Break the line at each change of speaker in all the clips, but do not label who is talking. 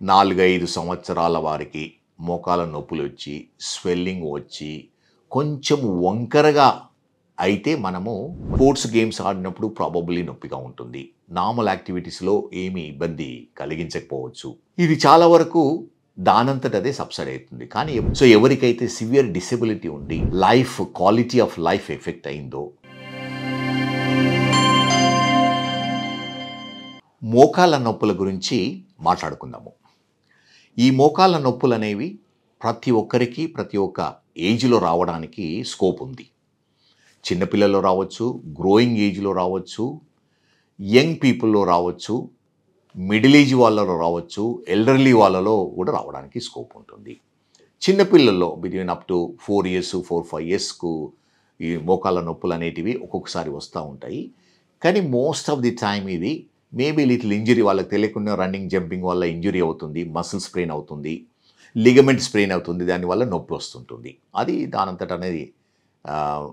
4, 5 సంవత్సరాల వారికి మోకాళ్ళ నొప్పులొచ్చి, స్వెల్లింగ్ వచ్చి, కొంచెం వంకరగా అయితే మనము స్పోర్ట్స్ గేమ్స్ ఆడినప్పుడు ప్రాబబ్లీ నొప్పిగా ఉంటుంది. నార్మల్ యాక్టివిటీస్‌లో ఏమీ ఇబ్బంది కలిగించకపోవచ్చు. ఇది చాలా వరకు దానంతట అదే సబ్సైడ్ అవుతుంది. కానీ ఎవరికైతే సివియర్ డిసేబిలిటీ ఉండి క్వాలిటీ ఆఫ్ లైఫ్ ఎఫెక్ట్ అయిందో, మోకాళ్ళ నొప్పుల గురించి మాట్లాడుకుందాము. ఈ మోకాళ్ళ నొప్పులనేవి ప్రతి ఒక్కరికి ప్రతి ఒక్క ఏజ్‌లో రావడానికి స్కోప్ ఉంది. చిన్నపిల్లల్లో రావచ్చు, గ్రోయింగ్ ఏజ్‌లో రావచ్చు, యంగ్ పీపుల్‌లో రావచ్చు, మిడిల్ ఏజ్ వాళ్ళలో రావచ్చు, ఎల్డర్లీ వాళ్ళలో కూడా రావడానికి స్కోప్ ఉంటుంది. చిన్నపిల్లల్లో బిట్వీన్ అప్ టు 4 ఇయర్స్, 4, 5 ఇయర్స్‌కు ఈ మోకాళ్ళ నొప్పులు అనేటివి ఒక్కొక్కసారి వస్తూ ఉంటాయి. కానీ మోస్ట్ ఆఫ్ ది టైమ్ ఇది మేబీ లిటిల్ ఇంజరీ, వాళ్ళకి తెలియకుండా రన్నింగ్, జంపింగ్ వల్ల ఇంజరీ అవుతుంది, మసిల్ స్ప్రెయిన్ అవుతుంది, లిగమెంట్ స్ప్రెయిన్ అవుతుంది, దానివల్ల నొప్పి వస్తుంటుంది. అది దానంతట అనేది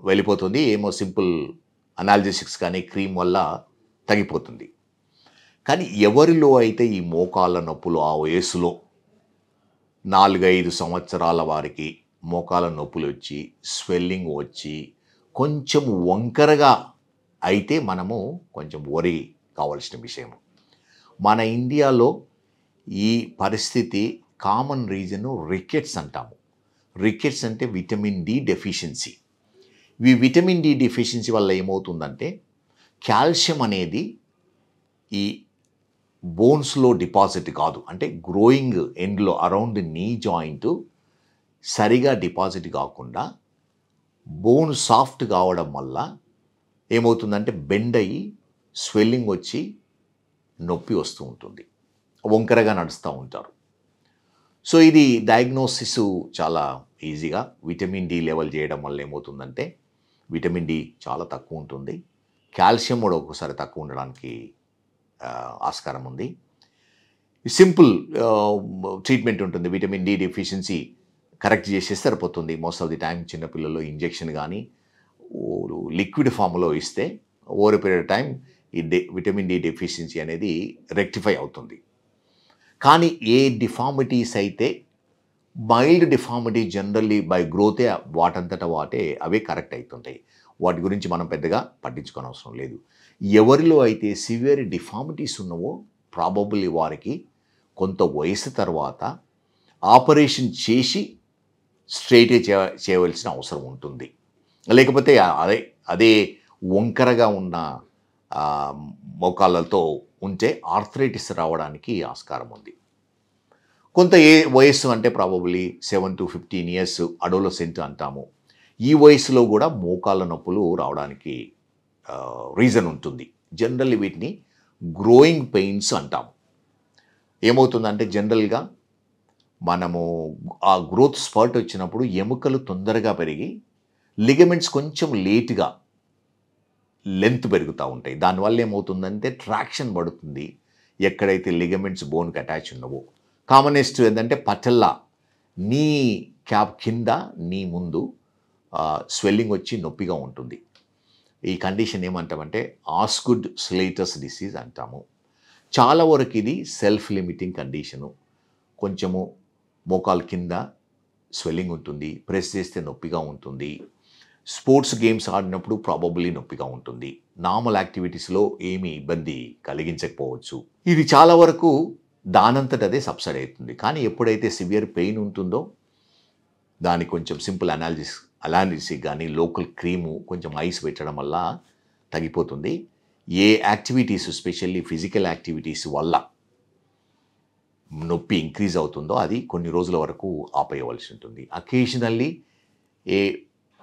వెళ్ళిపోతుంది. ఏమో సింపుల్ అనాల్జెసిక్స్ కానీ క్రీమ్ వల్ల తగ్గిపోతుంది. కానీ ఎవరిలో అయితే ఈ మోకాళ్ళ నొప్పులు ఆ వయస్సులో 4, 5 సంవత్సరాల వారికి మోకాళ్ళ నొప్పులు వచ్చి, స్వెల్లింగ్ వచ్చి, కొంచెం వంకరగా అయితే మనము కొంచెం వరి కావాల్సిన విషయం. మన ఇండియాలో ఈ పరిస్థితి కామన్ రీజను రికెట్స్ అంటాము. రికెట్స్ అంటే విటమిన్ డి డెఫిషియన్సీ. ఈ విటమిన్ డి డెఫిషియన్సీ వల్ల ఏమవుతుందంటే కాల్షియం అనేది ఈ బోన్స్లో డిపాజిట్ కాదు. అంటే గ్రోయింగ్ ఎండ్లో అరౌండ్ నీ జాయింట్ సరిగా డిపాజిట్ కాకుండా బోన్ సాఫ్ట్ కావడం వల్ల ఏమవుతుందంటే బెండ్ అయ్యి స్వెల్లింగ్ వచ్చి నొప్పి వస్తూ ఉంటుంది, వంకరగా నడుస్తూ ఉంటారు. సో ఇది డయాగ్నోసిస్ చాలా ఈజీగా విటమిన్ డి లెవెల్ చేయడం వల్ల ఏమవుతుందంటే విటమిన్ డి చాలా తక్కువ ఉంటుంది, కాల్షియం కూడా ఒక్కోసారి తక్కువ ఉండడానికి ఆస్కారం ఉంది. సింపుల్ ట్రీట్మెంట్ ఉంటుంది. విటమిన్ డి డెఫిషియన్సీ కరెక్ట్ చేసేస్తే సరిపోతుంది. మోస్ట్ ఆఫ్ ది టైం చిన్నపిల్లల్లో ఇంజెక్షన్ కానీ లిక్విడ్ ఫామ్లో ఇస్తే ఓవర్ ఎ పీరియడ్ టైం ఈ విటమిన్ డి డెఫిషియన్సీ అనేది రెక్టిఫై అవుతుంది. కానీ ఏ డిఫార్మిటీస్ అయితే మైల్డ్ డిఫార్మిటీ జనరల్లీ బై గ్రోతే వాటంతట వాటే అవే కరెక్ట్ అవుతుంటాయి. వాటి గురించి మనం పెద్దగా పట్టించుకోని అవసరం లేదు. ఎవరిలో అయితే సివియర్ డిఫార్మిటీస్ ఉన్నవో ప్రాబబ్లీ వారికి కొంత వయసు తర్వాత ఆపరేషన్ చేసి స్ట్రైటే చేయవలసిన అవసరం ఉంటుంది. లేకపోతే అదే వంకరగా ఉన్న మోకాళ్ళతో ఉంటే ఆర్థరైటిస్ రావడానికి ఆస్కారం ఉంది. కొంత వయస్సు అంటే ప్రాబబ్లీ 7 to 15 ఇయర్స్ అడోలసెంట్ అంటాము. ఈ వయసులో కూడా మోకాళ్ళ నొప్పులు రావడానికి రీజన్ ఉంటుంది. జనరల్లీ వీటిని గ్రోయింగ్ పెయిన్స్ అంటాము. ఏమవుతుందంటే జనరల్గా మనము ఆ గ్రోత్ స్పర్ట్ వచ్చినప్పుడు ఎముకలు తొందరగా పెరిగి లిగమెంట్స్ కొంచెం లేట్గా లెంత్ పెరుగుతూ ఉంటాయి. దానివల్ల ఏమవుతుందంటే ట్రాక్షన్ పడుతుంది ఎక్కడైతే లిగమెంట్స్ బోన్కి అటాచ్ ఉన్నవో. కామనెస్ట్ ఏంటంటే పటల్లా నీ క్యాప్ కింద నీ ముందు స్వెల్లింగ్ వచ్చి నొప్పిగా ఉంటుంది. ఈ కండిషన్ ఏమంటామంటే ఆస్గుడ్ స్లేటస్ డిసీజ్ అంటాము. చాలా వరకు ఇది సెల్ఫ్ లిమిటింగ్ కండిషను. కొంచెము మోకాలు కింద స్వెల్లింగ్ ఉంటుంది, ప్రెస్ చేస్తే నొప్పిగా ఉంటుంది, స్పోర్ట్స్ గేమ్స్ ఆడినప్పుడు ప్రాబబ్లీ నొప్పిగా ఉంటుంది, నార్మల్ యాక్టివిటీస్లో ఏమీ ఇబ్బంది కలిగించకపోవచ్చు. ఇది చాలా వరకు దానంతట అదే సబ్సైడ్ అవుతుంది. కానీ ఎప్పుడైతే సివియర్ పెయిన్ ఉంటుందో దానికి కొంచెం సింపుల్ అనాలిసిస్ కానీ లోకల్ క్రీము కొంచెం ఐస్ పెట్టడం వల్ల తగ్గిపోతుంది. ఏ యాక్టివిటీస్ ఎస్పెషల్లీ ఫిజికల్ యాక్టివిటీస్ వల్ల నొప్పి ఇంక్రీజ్ అవుతుందో అది కొన్ని రోజుల వరకు ఆపేయవలసి ఉంటుంది. అకేషనల్లీ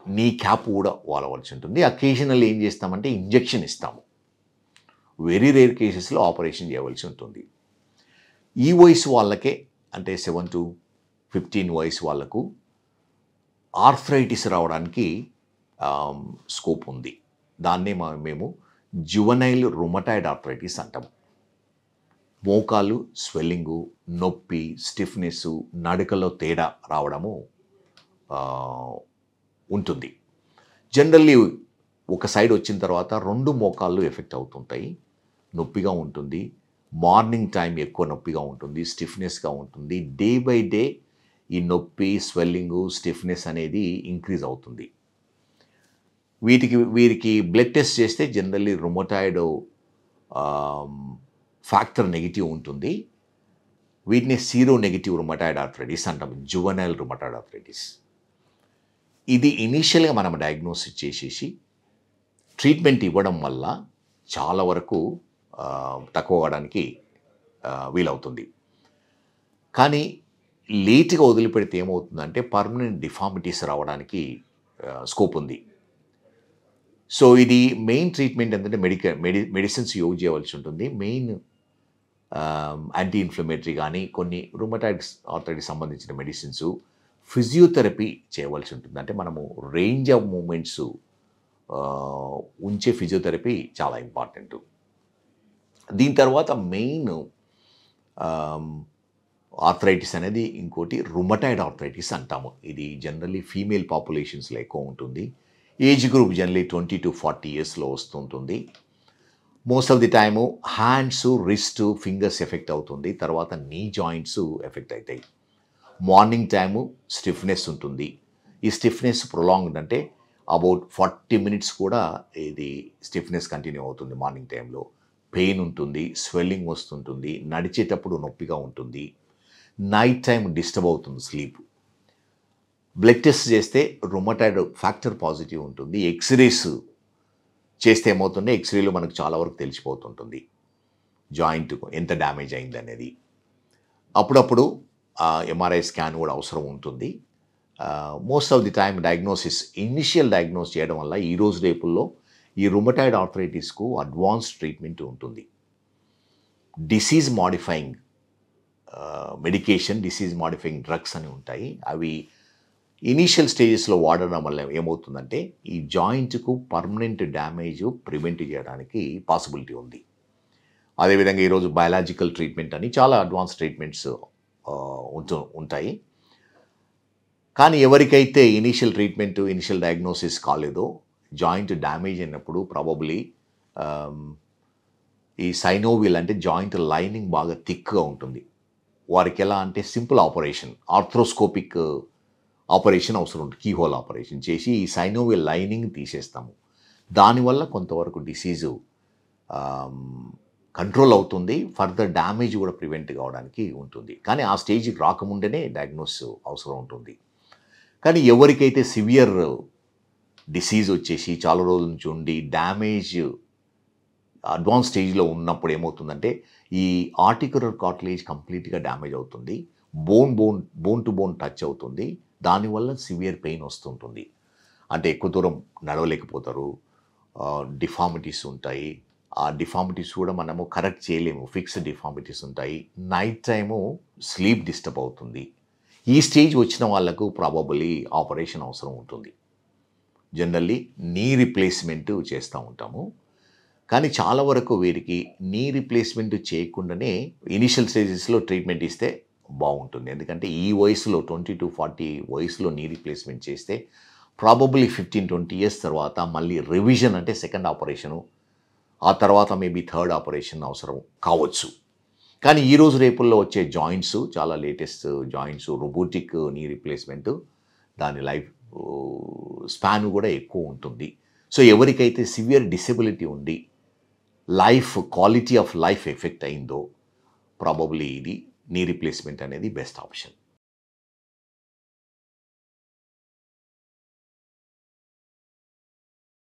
నీ క్యాప్ కూడా వాడవలసి ఉంటుంది. అకేషనల్లీ ఏం చేస్తామంటే ఇంజెక్షన్ ఇస్తాము. వెరీ రేర్ కేసెస్లో ఆపరేషన్ చేయవలసి ఉంటుంది. ఈ వయసు వాళ్ళకే అంటే 7 to 15 వయసు వాళ్ళకు ఆర్థరైటిస్ రావడానికి స్కోప్ ఉంది. దాన్నే మేము జువనైల్ రుమటాయిడ్ ఆర్థరైటిస్ అంటాము. మోకాలు స్వెల్లింగు, నొప్పి, స్టిఫ్నెస్, నడకలో తేడా రావడము ఉంటుంది. జనరల్లీ ఒక సైడ్ వచ్చిన తర్వాత 2 మోకాళ్ళు ఎఫెక్ట్ అవుతుంటాయి, నొప్పిగా ఉంటుంది, మార్నింగ్ టైం ఎక్కువ నొప్పిగా ఉంటుంది, స్టిఫ్నెస్గా ఉంటుంది. డే బై డే ఈ నొప్పి, స్వెల్లింగు, స్టిఫ్నెస్ అనేది ఇంక్రీజ్ అవుతుంది. వీరికి బ్లడ్ టెస్ట్ చేస్తే జనరల్లీ రుమటాయిడ్ ఫ్యాక్టర్ నెగిటివ్ ఉంటుంది. వీటిని సీరో నెగిటివ్ రుమటాయిడ్ ఆర్థరైటిస్ అంటాం, జువెనైల్ రుమటాయిడ్ ఆర్థరైటిస్. ఇది ఇనీషియల్గా మనం డయాగ్నోసిస్ చేసేసి ట్రీట్మెంట్ ఇవ్వడం వల్ల చాలా వరకు తక్కువ అవ్వడానికి వీలవుతుంది. కానీ లేట్గా వదిలిపెడితే ఏమవుతుందంటే పర్మనెంట్ డిఫార్మిటీస్ రావడానికి స్కోప్ ఉంది. సో ఇది మెయిన్ ట్రీట్మెంట్ ఏంటంటే మెడిసిన్స్ యూజ్ చేయవలసి ఉంటుంది. మెయిన్ యాంటీ ఇన్ఫ్లమేటరీ కానీ కొన్ని రుమటాయిడ్స్ ఆర్థరైటిస్ సంబంధించిన మెడిసిన్స్, ఫిజియోథెరపీ చేయవలసి ఉంటుంది. అంటే మనము రేంజ్ ఆఫ్ మూమెంట్స్ ఉంచే ఫిజియోథెరపీ చాలా ఇంపార్టెంట్. దీని తర్వాత మెయిన్ ఆర్థరైటిస్ అనేది ఇంకోటి రుమటాయిడ్ ఆర్థరైటిస్ అంటాము. ఇది జనరల్లీ ఫీమేల్ పాపులేషన్స్లో ఎక్కువ ఉంటుంది. ఏజ్ గ్రూప్ జనరల్లీ 20 to 40 ఇయర్స్లో వస్తుంటుంది. Most of the time hands, wrist, fingers effect అవుతుంది. తర్వాత నీ జాయింట్స్ ఎఫెక్ట్ అవుతాయి. మార్నింగ్ టైము స్టిఫ్నెస్ ఉంటుంది. ఈ స్టిఫ్నెస్ ప్రొలాంగ్డ్ అంటే అబౌట్ 40 minutes కూడా ఇది స్టిఫ్నెస్ కంటిన్యూ అవుతుంది. మార్నింగ్ టైంలో పెయిన్ ఉంటుంది, స్వెల్లింగ్ వస్తుంటుంది, నడిచేటప్పుడు నొప్పిగా ఉంటుంది, నైట్ టైం డిస్టర్బ్ అవుతుంది స్లీప్. బ్లడ్ టెస్ట్ చేస్తే రుమటాయిడ్ ఫ్యాక్టర్ పాజిటివ్ ఉంటుంది. ఎక్స్రేస్ చేస్తే ఏమవుతుంది, ఎక్స్రేలో మనకు చాలా వరకు తెలిసిపోతుంటుంది జాయింట్ ఎంత డ్యామేజ్ అయింది అనేది. అప్పుడప్పుడు ఎంఆర్ఐ స్కాన్ కూడా అవసరం ఉంటుంది. Most of the time diagnosis, initial diagnose చేయడం వల్ల ఈ రోజు రేపుల్లో ఈ రుమటాయిడ్ ఆర్థరైటిస్కు అడ్వాన్స్డ్ ట్రీట్మెంట్ ఉంటుంది. Disease modifying medication, disease modifying drugs అని ఉంటాయి. అవి ఇనీషియల్ స్టేజెస్లో వాడడం వల్ల ఏమవుతుందంటే ఈ జాయింట్కు పర్మనెంట్ డ్యామేజ్ ప్రివెంట్ చేయడానికి పాసిబిలిటీ ఉంది. అదేవిధంగా ఈరోజు బయాలజికల్ ట్రీట్మెంట్ అని చాలా అడ్వాన్స్ ట్రీట్మెంట్స్ ఉంటాయి. కానీ ఎవరికైతే ఇనీషియల్ ట్రీట్మెంట్, ఇనీషియల్ డయాగ్నోసిస్ కాలేదో, జాయింట్ డ్యామేజ్ అయినప్పుడు ప్రాబబ్లీ ఈ సైనోవియల్ అంటే జాయింట్ లైనింగ్ బాగా థిక్గా ఉంటుంది. వారికి ఎలా అంటే సింపుల్ ఆపరేషన్, ఆర్థ్రోస్కోపిక్ ఆపరేషన్ అవసరం ఉంటుంది. కీహోల్ ఆపరేషన్ చేసి ఈ సైనోవియల్ లైనింగ్ తీసేస్తాము. దానివల్ల కొంతవరకు డిసీజు కంట్రోల్ అవుతుంది, ఫర్దర్ డ్యామేజ్ కూడా ప్రివెంట్ కావడానికి ఉంటుంది. కానీ ఆ స్టేజ్కి రాకముందేనే డయాగ్నోస్ అవసరం ఉంటుంది. కానీ ఎవరికైతే సివియర్ డిసీజ్ వచ్చేసి చాలా రోజుల నుంచి ఉండి డ్యామేజ్ అడ్వాన్స్ స్టేజ్లో ఉన్నప్పుడు ఏమవుతుందంటే ఈ ఆర్టిక్యులర్ కార్టిలేజ్ కంప్లీట్గా డ్యామేజ్ అవుతుంది, బోన్ టు బోన్ టచ్ అవుతుంది. దానివల్ల సివియర్ పెయిన్ వస్తుంటుంది. అంటే ఎక్కువ దూరం నడవలేకపోతారు, డిఫార్మిటీస్ ఉంటాయి. ఆ డిఫార్మిటీస్ కూడా మనము కరెక్ట్ చేయలేము, ఫిక్స్డ్ డిఫార్మిటీస్ ఉంటాయి. నైట్ టైము స్లీప్ డిస్టర్బ్ అవుతుంది. ఈ స్టేజ్ వచ్చిన వాళ్ళకు ప్రాబబుల్లీ ఆపరేషన్ అవసరం ఉంటుంది. జనరల్లీ నీ రిప్లేస్మెంట్ చేస్తూ ఉంటాము. కానీ చాలా వరకు వీరికి నీ రిప్లేస్మెంట్ చేయకుండానే ఇనిషియల్ స్టేజెస్లో ట్రీట్మెంట్ ఇస్తే బాగుంటుంది. ఎందుకంటే ఈ వయసులో 20 to 40 వయసులో నీ రిప్లేస్మెంట్ చేస్తే ప్రాబబుల్లీ 15-20 ఇయర్స్ తర్వాత మళ్ళీ రివిజన్ అంటే సెకండ్ ఆపరేషను, ఆ తర్వాత మేబీ థర్డ్ ఆపరేషన్ అవసరం కావచ్చు. కానీ ఈరోజు రేపుల్లో వచ్చే జాయింట్స్ చాలా latest joints, robotic knee replacement, దాని లైఫ్ స్పాన్ కూడా ఎక్కువ ఉంటుంది. సో ఎవరికైతే సివియర్ డిసెబిలిటీ ఉండి క్వాలిటీ ఆఫ్ లైఫ్ ఎఫెక్ట్ అయిందో ప్రాబబ్లీ ఇది నీ రిప్లేస్మెంట్ అనేది బెస్ట్ ఆప్షన్.